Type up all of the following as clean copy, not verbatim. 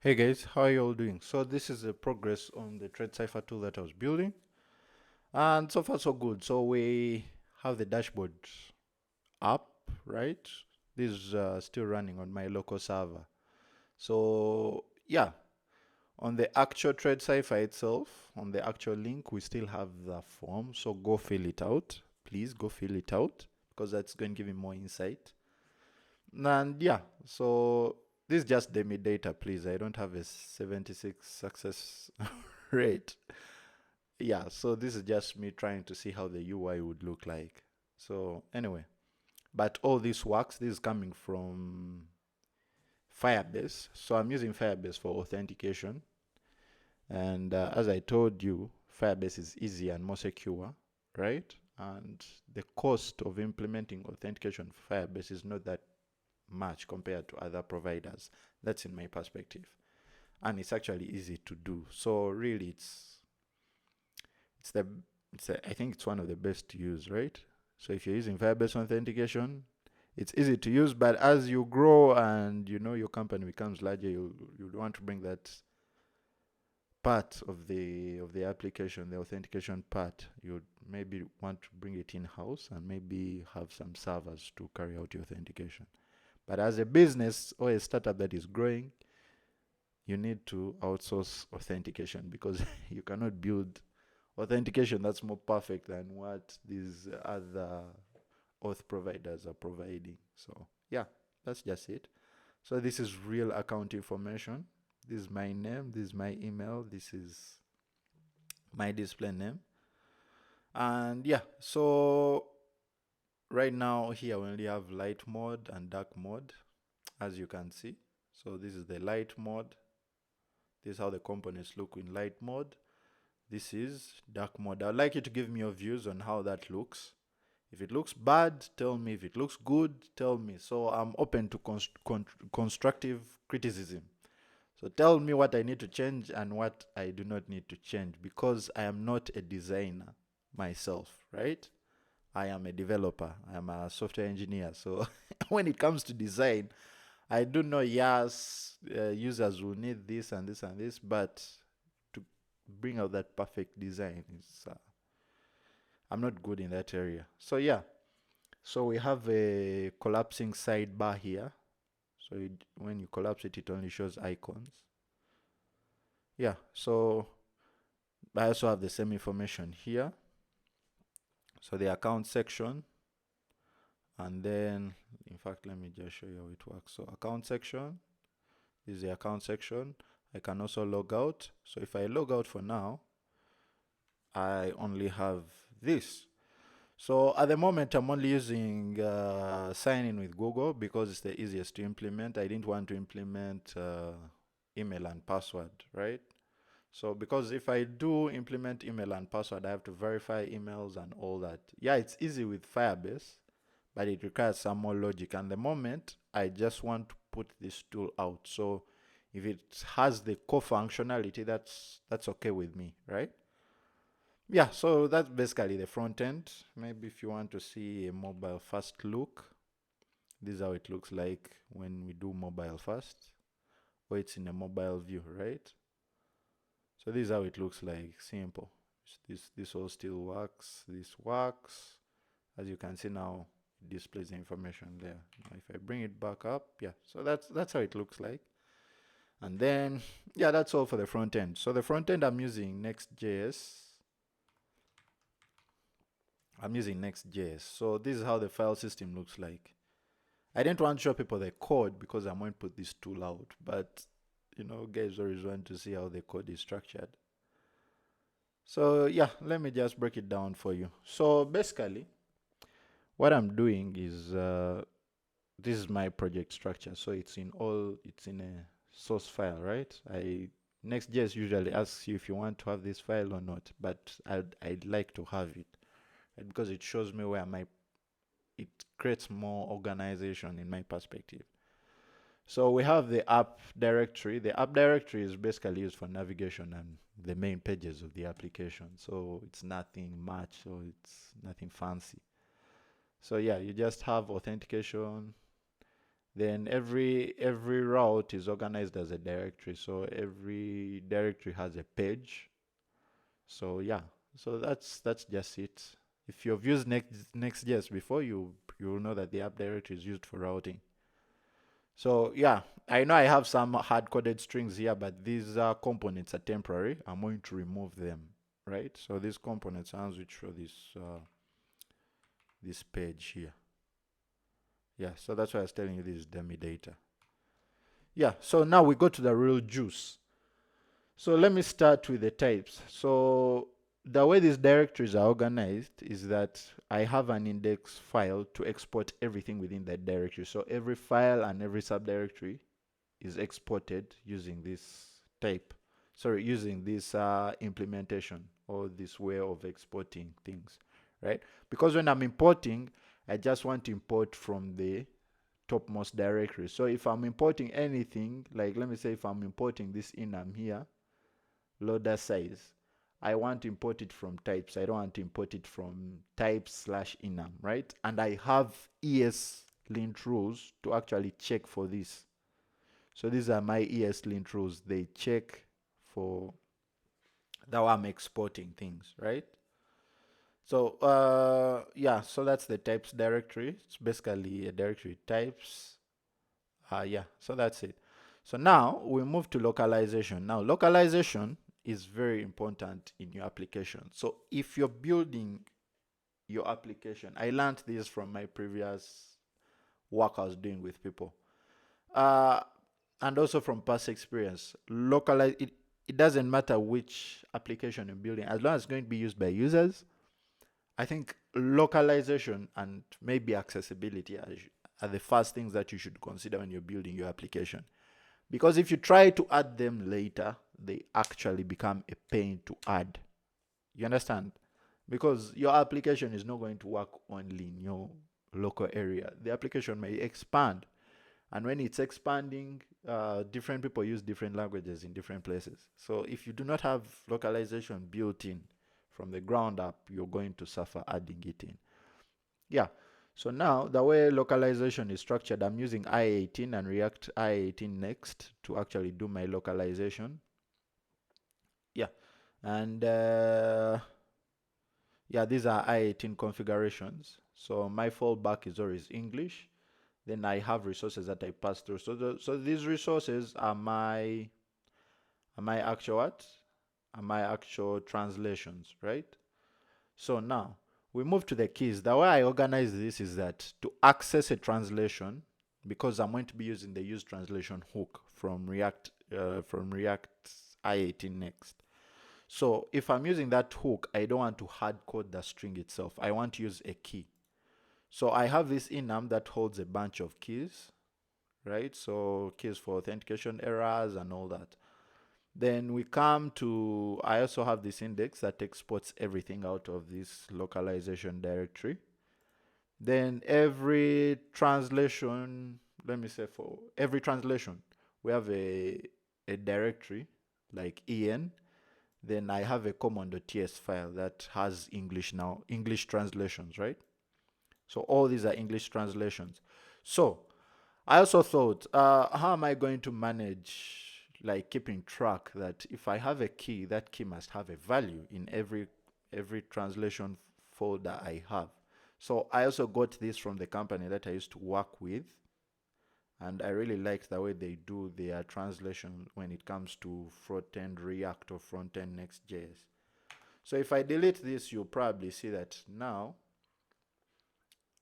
Hey guys, how are you all doing? So this is the progress on the Tradecipher tool that I was building, and so far so good. So we have the dashboard up, right? This is still running on my local server. So yeah, on the actual Tradecipher itself, on the actual link, we still have the form. So go fill it out. Please go fill it out because that's going to give you more insight. And yeah, so this is just demo data, please. I don't have a 76 success rate. Yeah, so this is just me trying to see how the UI would look like. So anyway, but all this works. This is coming from Firebase. So I'm using Firebase for authentication. And as I told you, Firebase is easier and more secure, right? And the cost of implementing authentication for Firebase is not that much compared to other providers. That's in my perspective. And it's actually easy to do. So really it's the I think it's one of the best to use, right? So if you're using Firebase authentication, it's easy to use, but as you grow and your company becomes larger, you want to bring that part of the application, the authentication part. You maybe want to bring it in house and maybe have some servers to carry out your authentication. But as a business or a startup that is growing, you need to outsource authentication because you cannot build authentication that's more perfect than what these other auth providers are providing. So yeah, that's just it. So this is real account information. This is my name, this is my email, this is my display name. And yeah, so right now here we only have light mode and dark mode, as you can see. So this is the light mode. This is how the components look in light mode. This is dark mode. I'd like you to give me your views on how that looks. If it looks bad, tell me. If it looks good, tell me. So I'm open to constructive criticism. So tell me what I need to change and what I do not need to change because I am not a designer myself, right? I am a developer. I am a software engineer. So when it comes to design, I do know, yes, users will need this and this and this, but to bring out that perfect design is I'm not good in that area. So yeah, so we have a collapsing sidebar here. So when you collapse it, it only shows icons. Yeah, so I also have the same information here. So the account section, and then, in fact, let me just show you how it works. So account section, this is the account section. I can also log out. So if I log out for now, I only have this. So at the moment, I'm only using sign in with Google because it's the easiest to implement. I didn't want to implement email and password, right? So because if I do implement email and password, I have to verify emails and all that. Yeah, it's easy with Firebase, but it requires some more logic. And the moment, I just want to put this tool out. So if it has the core functionality, that's okay with me, right? Yeah, so that's basically the front end. Maybe if you want to see a mobile first look, this is how it looks like when we do mobile first, or it's in a mobile view, right? So this is how it looks like, simple. This all still works, this works. As you can see now, it displays the information there. Now if I bring it back up, yeah, so that's how it looks like. And then, yeah, that's all for the front end. So the front end I'm using Next.js. I'm using Next.js. So this is how the file system looks like. I didn't want to show people the code because I'm going to put this tool out, but guys always want to see how the code is structured. So yeah, let me just break it down for you. So basically, what I'm doing is this is my project structure. So it's in a source file, right? Next.js usually asks you if you want to have this file or not, but I'd like to have it, right? Because it shows me where it creates more organization in my perspective. So we have the app directory. The app directory is basically used for navigation and the main pages of the application. So it's nothing much, so it's nothing fancy. So yeah, you just have authentication, Then every route is organized as a directory. So every directory has a page. So yeah, so that's just it. If you've used Next.js before, you will know that the app directory is used for routing. So yeah, I know I have some hard-coded strings here, but these components are temporary. I'm going to remove them, right? So these components are which show this page here. Yeah, so that's why I was telling you this is dummy data. Yeah, so now we go to the real juice. So let me start with the types. So the way these directories are organized is that I have an index file to export everything within that directory. So every file and every subdirectory is exported using this type. Sorry, using this implementation or this way of exporting things, right? Because when I'm importing, I just want to import from the topmost directory. So if I'm importing anything, like let me say if I'm importing this enum here, loader size, I want to import it from types. I don't want to import it from types/enum, right? And I have ESLint rules to actually check for this. So these are my ESLint rules. They check for that I'm exporting things, right? So yeah, so that's the types directory. It's basically a directory types. Yeah, so that's it. So now we move to localization. Now localization is very important in your application. So if you're building your application, I learned this from my previous work I was doing with people. Uh, and also from past experience, localize it. It doesn't matter which application you're building, as long as it's going to be used by users. I think localization and maybe accessibility are the first things that you should consider when you're building your application. Because if you try to add them later, they actually become a pain to add. You understand? Because your application is not going to work only in your local area. The application may expand. And when it's expanding, different people use different languages in different places. So if you do not have localization built in from the ground up, you're going to suffer adding it in. Yeah. So now the way localization is structured, I'm using I18 and React I18 Next to actually do my localization. Yeah. And yeah, these are I18 configurations. So my fallback is always English. Then I have resources that I pass through. So these resources are my actual what? Are my actual translations, right? So now we move to the keys. The way I organize this is that to access a translation, because I'm going to be using the use translation hook from React I18 Next. So if I'm using that hook, I don't want to hard code the string itself. I want to use a key. So I have this enum that holds a bunch of keys, right? So keys for authentication errors and all that. Then we come to, I also have this index that exports everything out of this localization directory. Then every translation, let me say for every translation, we have a directory like en. Then I have a common.ts file that has English now, English translations, right? So all these are English translations. So I also thought, how am I going to manage like keeping track that if I have a key, that key must have a value in every translation folder I have. So I also got this from the company that I used to work with, and I really liked the way they do their translation when it comes to front-end React or front-end Next.js. So if I delete this, you'll probably see that now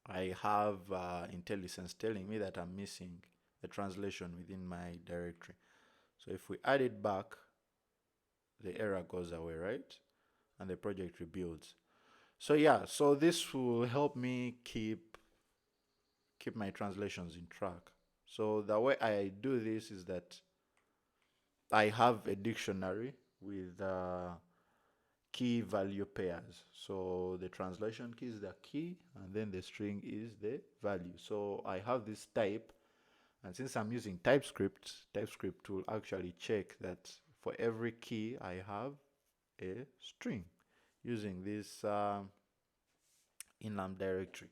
I have IntelliSense telling me that I'm missing the translation within my directory. So if we add it back, the error goes away, right? And the project rebuilds. So yeah, so this will help me keep my translations in track. So the way I do this is that I have a dictionary with key value pairs. So the translation key is the key, and then the string is the value. So I have this type, and since I'm using TypeScript will actually check that for every key I have a string using this enum directory.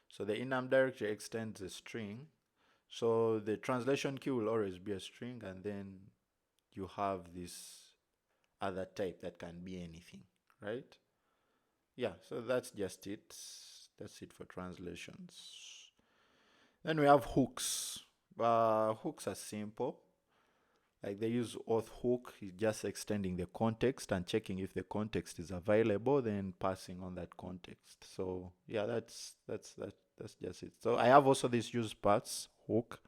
So the enum directory extends a string. So the translation key will always be a string, and then you have this other type that can be anything, right? Yeah, so that's just it. That's it for translations. Then we have hooks. Hooks are simple. Like they use auth hook, is just extending the context and checking if the context is available, then passing on that context. So yeah, that's just it. So I have also this use paths hook.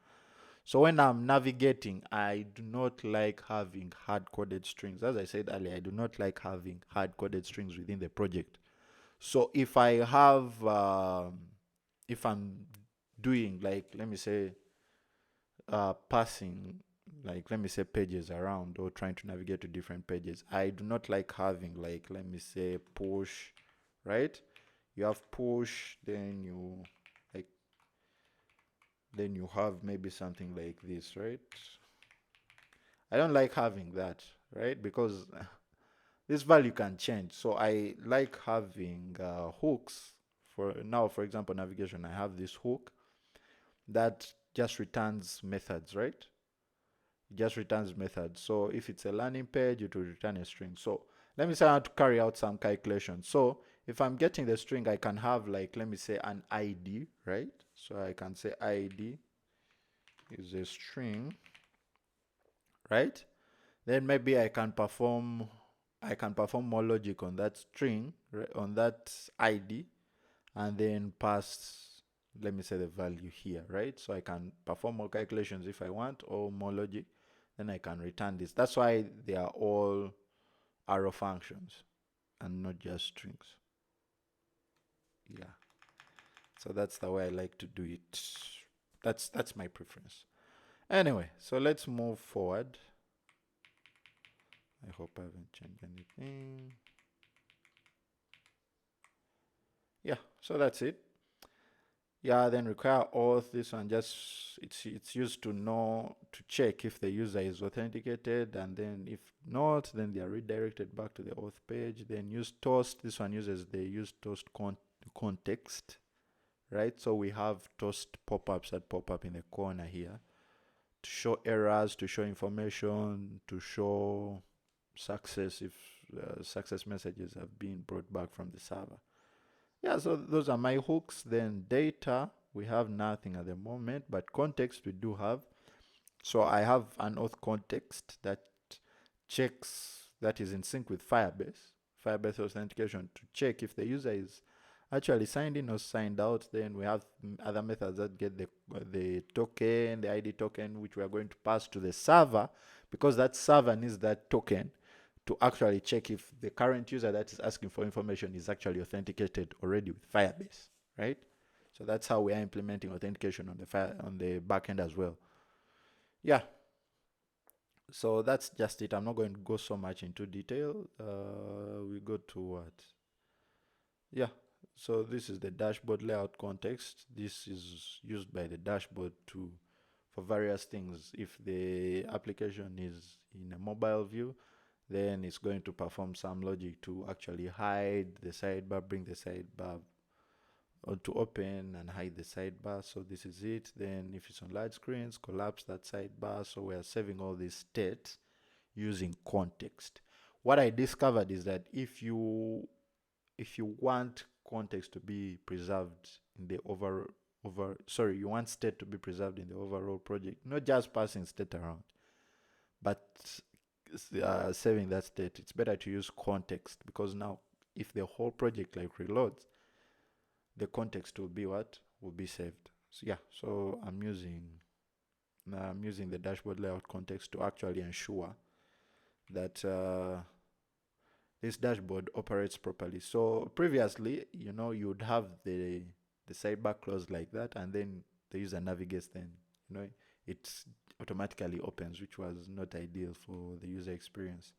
So when I'm navigating, I do not like having hard-coded strings. As I said earlier, I do not like having hard-coded strings within the project. So if I have, if I'm doing like, let me say, passing, like, let me say, pages around or trying to navigate to different pages, I do not like having, like, let me say, push, right? You have push, then you, like, then you have maybe something like this, right? I don't like having that, right? Because this value can change. So I like having hooks. For now, for example, navigation, I have this hook that just returns methods, right? It just returns methods. So if it's a landing page, it will return a string. So let me say I want to carry out some calculation. So if I'm getting the string, I can have, like, let me say an ID, right? So I can say ID is a string, right? Then maybe I can perform more logic on that string, right, on that ID, and then pass, let me say, the value here, right? So I can perform more calculations if I want, or more logic, then I can return this. That's why they are all arrow functions and not just strings. Yeah. So that's the way I like to do it. That's my preference. Anyway, so let's move forward. I hope I haven't changed anything. Yeah, so that's it. Yeah, then require auth. This one just it's used to know, to check if the user is authenticated, and then if not, then they are redirected back to the auth page. Then use toast. This one uses the use toast context, right? So we have toast pop-ups that pop up in the corner here to show errors, to show information, to show success if success messages have been brought back from the server. Yeah, so those are my hooks. Then data, we have nothing at the moment, but context we do have. So I have an auth context that checks, that is in sync with Firebase authentication, to check if the user is actually signed in or signed out. Then we have other methods that get the token, the ID token, which we are going to pass to the server, because that server needs that token to actually check if the current user that is asking for information is actually authenticated already with Firebase, right? So that's how we are implementing authentication on the backend as well. Yeah. So that's just it. I'm not going to go so much into detail. We go to what? Yeah. So this is the dashboard layout context. This is used by the dashboard for various things. If the application is in a mobile view, then it's going to perform some logic to actually hide the sidebar, bring the sidebar, or to open and hide the sidebar. So this is it. Then if it's on large screens, collapse that sidebar. So we are saving all these states using context. What I discovered is that if you want context to be preserved in the you want state to be preserved in the overall project, not just passing state around, but saving that state, it's better to use context, because now if the whole project like reloads, the context will be what will be saved. So yeah, so I'm using the dashboard layout context to actually ensure that this dashboard operates properly. So previously, you would have the sidebar closed like that, and then the user navigates, then it automatically opens, which was not ideal for the user experience.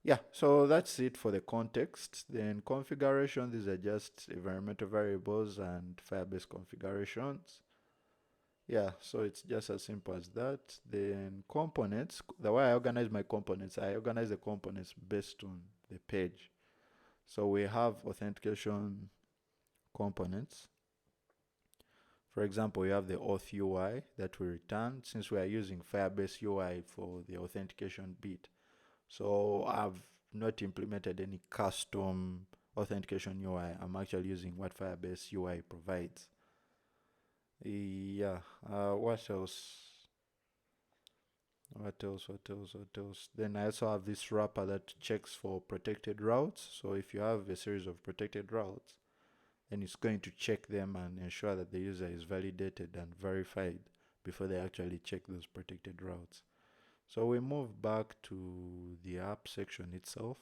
Yeah, so that's it for the context. Then configuration, these are just environmental variables and Firebase configurations. Yeah, so it's just as simple as that. Then components, the way I organize my components, I organize the components based on the page. So we have authentication components For example, you have the auth UI that we return since we are using Firebase UI for the authentication bit. So I've not implemented any custom authentication UI. I'm actually using what Firebase UI provides. Yeah. What else? What else? What else? What else? Then I also have this wrapper that checks for protected routes. So if you have a series of protected routes, then it's going to check them and ensure that the user is validated and verified before they actually check those protected routes. So we move back to the app section itself.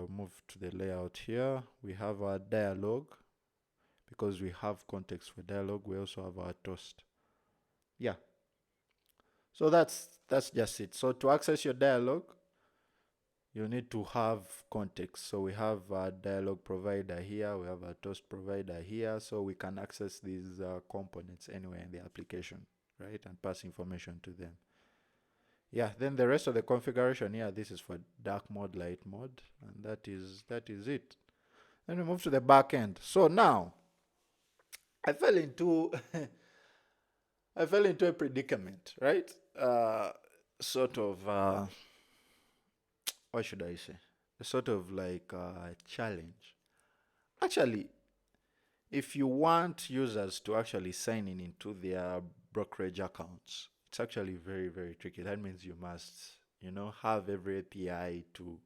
Move to the layout here. We have our dialog. Because we have context for dialog, we also have our toast. Yeah. So that's just it. So to access your dialog, you need to have context. So we have a dialog provider here, we have a toast provider here, so we can access these components anywhere in the application, right, and pass information to them. Yeah, then the rest of the configuration here, this is for dark mode, light mode, and that is it. Then we move to the back end. So now I fell into I fell into a predicament, right? Sort of what should I say? A sort of like a challenge. Actually, if you want users to actually sign in into their brokerage accounts, it's actually very, very tricky. That means you must, have every API to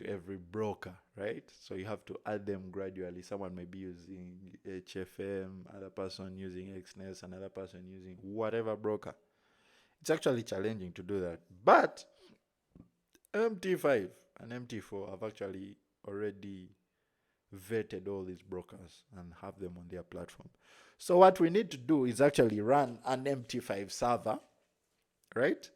every broker, right? So you have to add them gradually. Someone may be using HFM, other person using XNES, another person using whatever broker. It's actually challenging to do that. But MT5 and MT4 have actually already vetted all these brokers and have them on their platform. So what we need to do is actually run an MT5 server, right?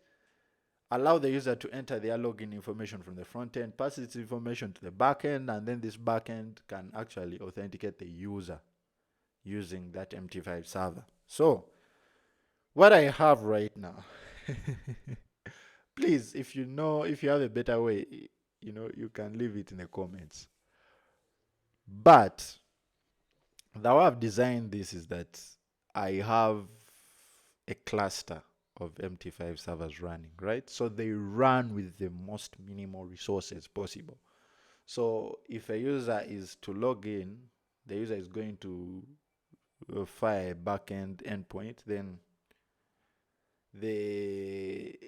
Allow the user to enter their login information from the front end, pass its information to the back end, and then this back end can actually authenticate the user using that MT5 server. So what I have right now, please, if you have a better way, you can leave it in the comments. But the way I've designed this is that I have a cluster of MT5 servers running, right? So they run with the most minimal resources possible. So if a user is to log in, the user is going to fire a backend endpoint, then the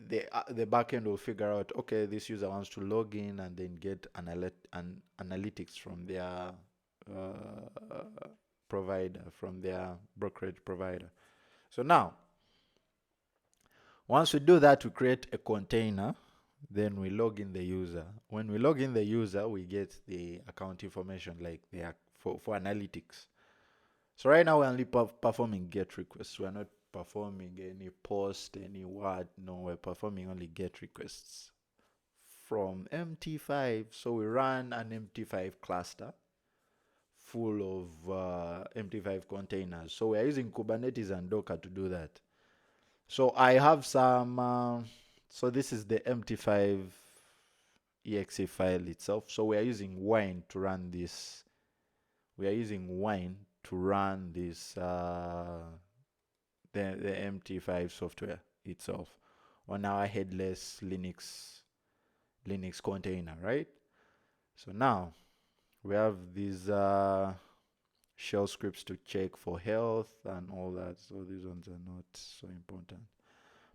the backend will figure out, okay, this user wants to log in and then get analytics from their provider, from their brokerage provider. So now, once we do that, we create a container, then we log in the user. When we log in the user, we get the account information, like for analytics. So right now we're only performing GET requests. We're not performing any post, any what. No, we're performing only GET requests from MT5. So we run an MT5 cluster full of MT5 containers. So we're using Kubernetes and Docker to do that. So I have some, so this is the MT5 exe file itself. So we are using Wine to run this. We are using Wine to run this, the MT5 software itself on our headless Linux container, right? So now we have these shell scripts to check for health and all that. So these ones are not so important.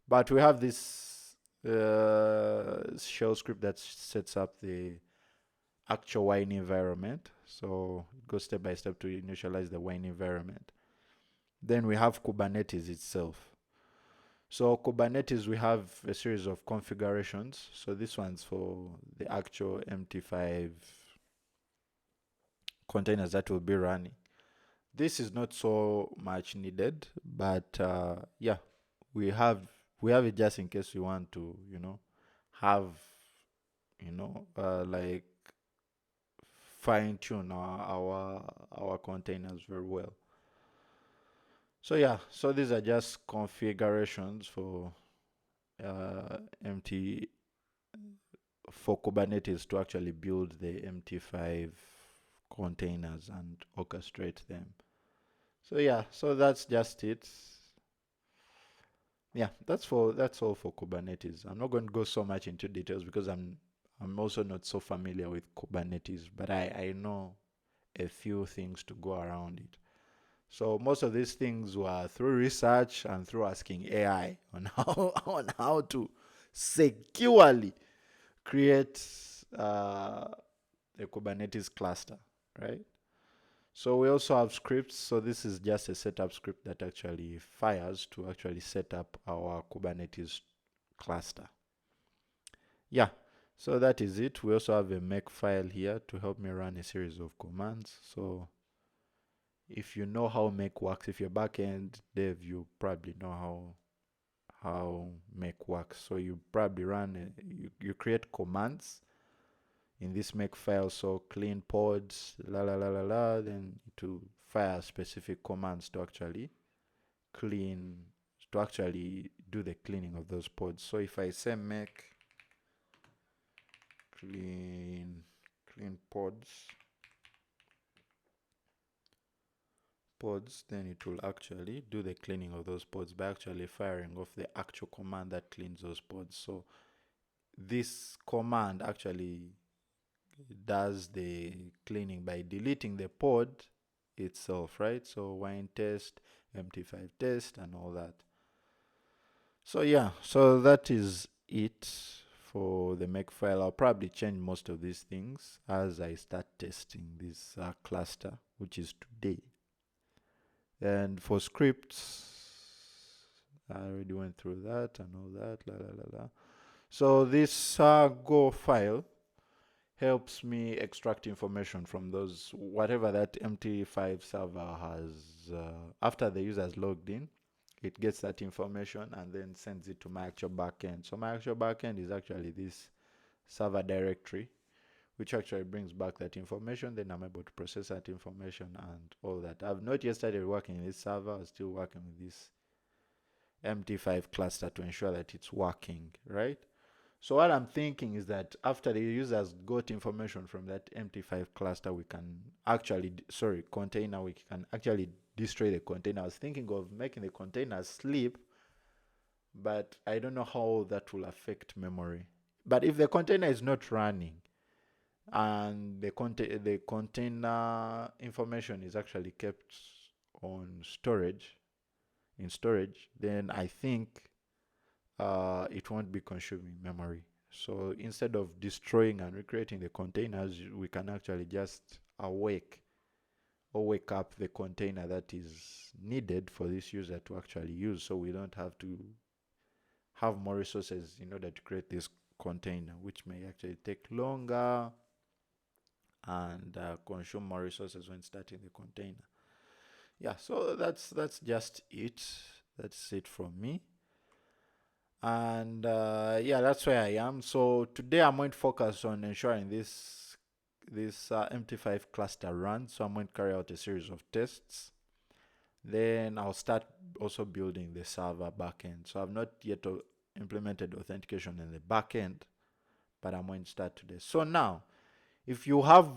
But we have this shell script that sets up the actual Wine environment. So it goes step by step to initialize the Wine environment. Then we have Kubernetes itself. So Kubernetes, we have a series of configurations. So this one's for the actual MT5 containers that will be running. This is not so much needed, but yeah, we have it just in case we want to, have, like fine tune our containers very well. So yeah, so these are just configurations for for Kubernetes to actually build the MT5 containers and orchestrate them. So yeah, so that's just it. Yeah, that's all for Kubernetes. I'm not going to go so much into details because I'm also not so familiar with Kubernetes, but I know a few things to go around it. So most of these things were through research and through asking AI on how on how to securely create a Kubernetes cluster, right? So we also have scripts. So this is just a setup script that actually fires to actually set up our Kubernetes cluster. Yeah, so that is it. We also have a make file here to help me run a series of commands. So if you know how make works, if you're backend dev, you probably know how make works. So you probably you create commands in this make file. So clean pods, la la la la la, then to fire specific commands to actually clean, to actually do the cleaning of those pods. So if I say make clean pods, then it will actually do the cleaning of those pods by actually firing off the actual command that cleans those pods. So this command actually does the cleaning by deleting the pod itself, right? So wine test, MT5 test, and all that. So yeah, so that is it for the make file. I'll probably change most of these things as I start testing this cluster, which is today. And for scripts, I already went through that and all that, la la la la. So this Go file helps me extract information from those, whatever that MT5 server has, after the user has logged in, it gets that information and then sends it to my actual backend. So my actual backend is actually this server directory, which actually brings back that information. Then I'm able to process that information and all that. I've not yet started working in this server. I'm still working with this MT5 cluster to ensure that it's working, right? So what I'm thinking is that after the users got information from that MT5 cluster, we can actually, container, we can actually destroy the container. I was thinking of making the container sleep, but I don't know how that will affect memory. But if the container is not running and the container information is actually kept on in storage, then I think it won't be consuming memory. So instead of destroying and recreating the containers, we can actually just wake up the container that is needed for this user to actually use, so we don't have to have more resources in order to create this container, which may actually take longer and consume more resources when starting the container. Yeah, so that's just it. That's it from me. And yeah, that's where I am. So today I'm going to focus on ensuring this MT5 cluster runs. So I'm going to carry out a series of tests. Then I'll start also building the server backend. So I've not yet implemented authentication in the backend, but I'm going to start today. So now, if you have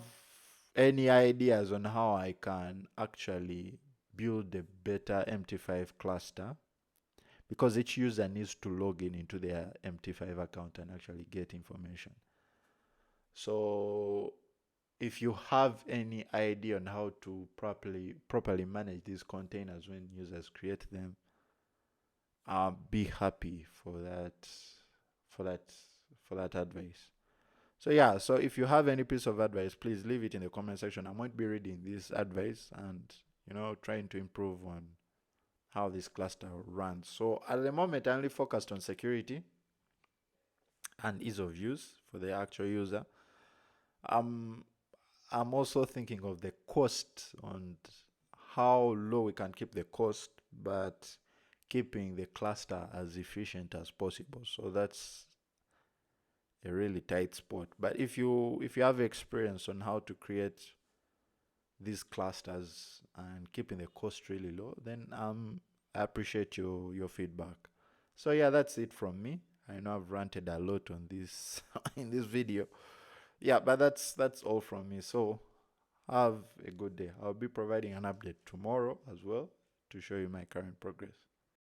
any ideas on how I can actually build a better MT5 cluster, because each user needs to log in into their MT5 account and actually get information. So if you have any idea on how to properly manage these containers when users create them, I'll be happy for for that for that advice. So yeah, so if you have any piece of advice, please leave it in the comment section. I might be reading this advice and trying to improve on how this cluster runs. So at the moment, I only focused on security and ease of use for the actual user. I'm also thinking of the cost and how low we can keep the cost, but keeping the cluster as efficient as possible. So that's a really tight spot. But if you have experience on how to create these clusters and keeping the cost really low, then I appreciate your feedback. So yeah, that's it from me. I know I've ranted a lot on this in this video. Yeah, but that's all from me. So Have a good day. I'll be providing an update tomorrow as well to show you my current progress.